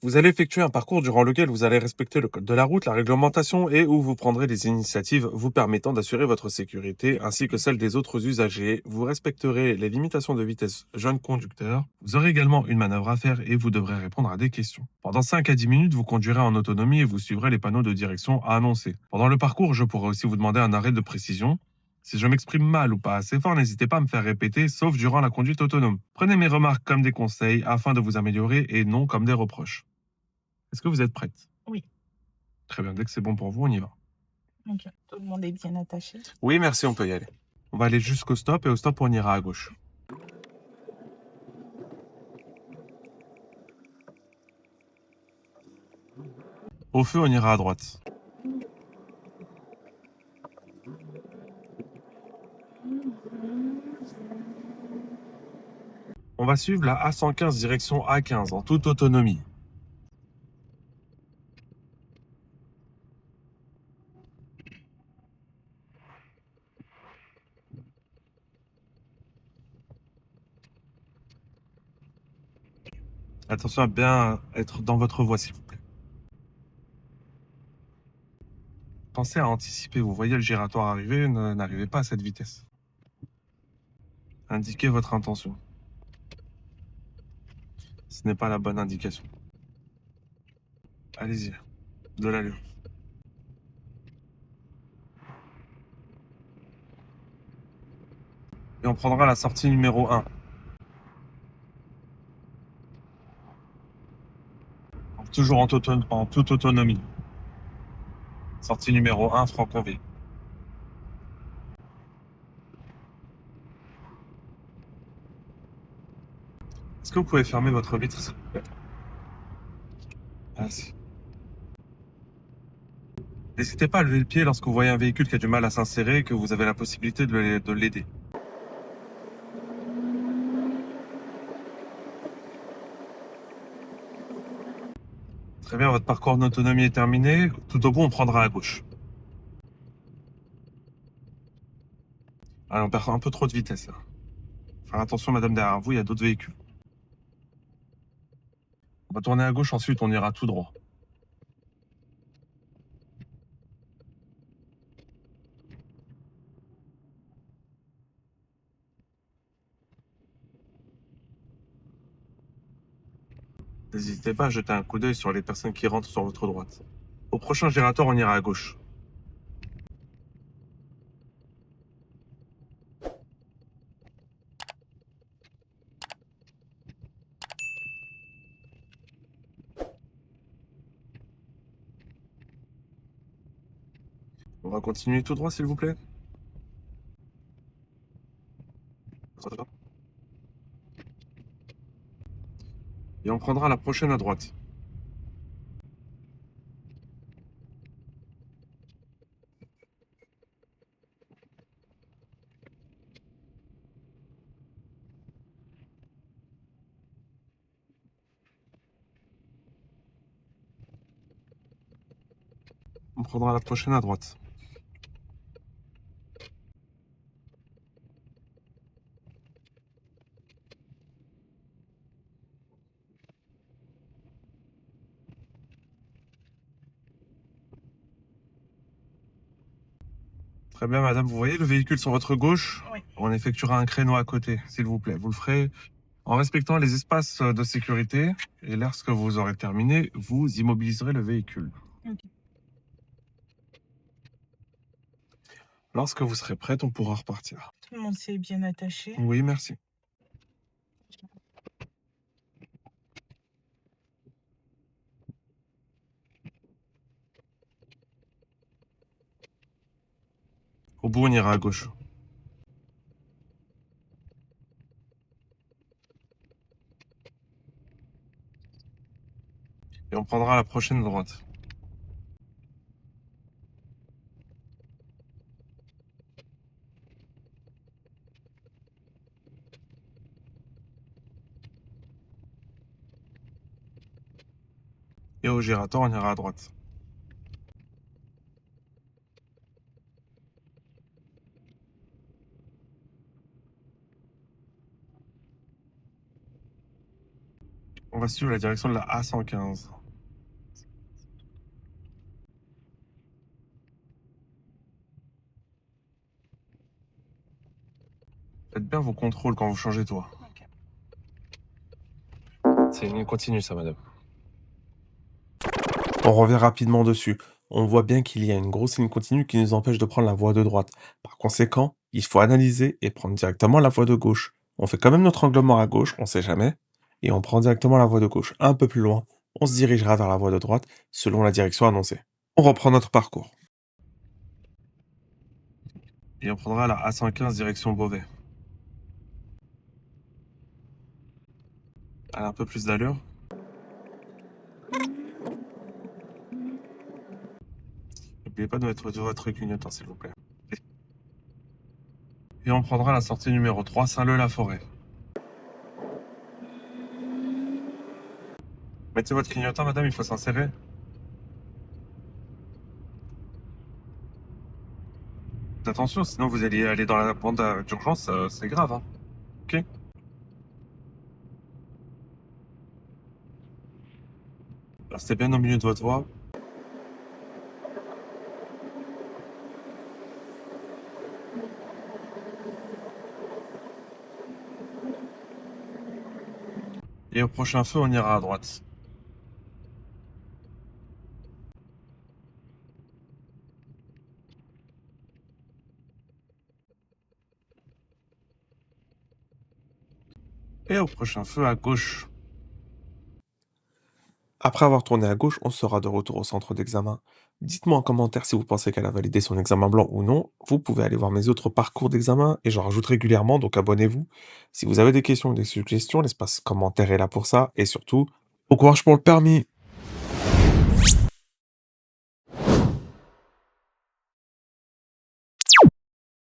Vous allez effectuer un parcours durant lequel vous allez respecter le code de la route, la réglementation et où vous prendrez des initiatives vous permettant d'assurer votre sécurité ainsi que celle des autres usagers. Vous respecterez les limitations de vitesse jeunes conducteurs. Vous aurez également une manœuvre à faire et vous devrez répondre à des questions. Pendant 5 à 10 minutes, vous conduirez en autonomie et vous suivrez les panneaux de direction à annoncer. Pendant le parcours, je pourrai aussi vous demander un arrêt de précision. Si je m'exprime mal ou pas assez fort, n'hésitez pas à me faire répéter, sauf durant la conduite autonome. Prenez mes remarques comme des conseils afin de vous améliorer et non comme des reproches. Est-ce que vous êtes prête? Oui, Très bien, dès que c'est bon pour vous, on y va. OK. Tout le monde est bien attaché. Oui, merci, on peut y aller. On va aller jusqu'au stop et au stop, on ira à gauche. Au feu, on ira à droite. On va suivre la A115 direction A15 en toute autonomie. Attention à bien être dans votre voie, s'il vous plaît. Pensez à anticiper. Vous voyez le giratoire arriver, n'arrivez pas à cette vitesse. Indiquez votre intention. Ce n'est pas la bonne indication. Allez-y, de l'allure. Et on prendra la sortie numéro 1. Toujours en toute autonomie. Sortie numéro 1, Franconville. Est-ce que vous pouvez fermer votre vitre, s'il vous plaît? Merci. N'hésitez pas à lever le pied lorsque vous voyez un véhicule qui a du mal à s'insérer et que vous avez la possibilité de l'aider. Très bien, votre parcours en autonomie est terminé. Tout au bout, on prendra à gauche. Allez, on perd un peu trop de vitesse là. Faire attention, madame, derrière vous, il y a d'autres véhicules. On va tourner à gauche, ensuite on ira tout droit. N'hésitez pas à jeter un coup d'œil sur les personnes qui rentrent sur votre droite. Au prochain giratoire, on ira à gauche. On va continuer tout droit, s'il vous plaît. Et on prendra la prochaine à droite. On prendra la prochaine à droite. Très bien, madame, vous voyez le véhicule sur votre gauche? Oui. On effectuera un créneau à côté, s'il vous plaît. Vous le ferez en respectant les espaces de sécurité. Et lorsque vous aurez terminé, vous immobiliserez le véhicule. OK. Lorsque vous serez prête, on pourra repartir. Tout le monde s'est bien attaché. Oui, merci. Au bout, on ira à gauche. Et on prendra la prochaine à droite. Et au giratoire, on ira à droite. On va suivre la direction de la A115. Faites bien vos contrôles quand vous changez de voie. Ok. C'est une ligne continue, ça, madame. On revient rapidement dessus. On voit bien qu'il y a une grosse ligne continue qui nous empêche de prendre la voie de droite. Par conséquent, il faut analyser et prendre directement la voie de gauche. On fait quand même notre angle mort à gauche, on sait jamais, et on prend directement la voie de gauche. Un peu plus loin, on se dirigera vers la voie de droite selon la direction annoncée. On reprend notre parcours. Et on prendra la A115 direction Beauvais. Elle a un peu plus d'allure. N'oubliez pas de mettre votre clignotant, s'il vous plaît. Et on prendra la sortie numéro 3, Saint-Leu-la-Forêt. Mettez votre clignotant, madame, il faut s'insérer. Attention, sinon vous allez aller dans la bande d'urgence, c'est grave, hein. Ok? Restez bien au milieu de votre voie. Et au prochain feu, on ira à droite. Et au prochain feu, à gauche. Après avoir tourné à gauche, on sera de retour au centre d'examen. Dites-moi en commentaire si vous pensez qu'elle a validé son examen blanc ou non. Vous pouvez aller voir mes autres parcours d'examen et j'en rajoute régulièrement, donc abonnez-vous. Si vous avez des questions ou des suggestions, l'espace commentaire est là pour ça. Et surtout, au courage pour le permis!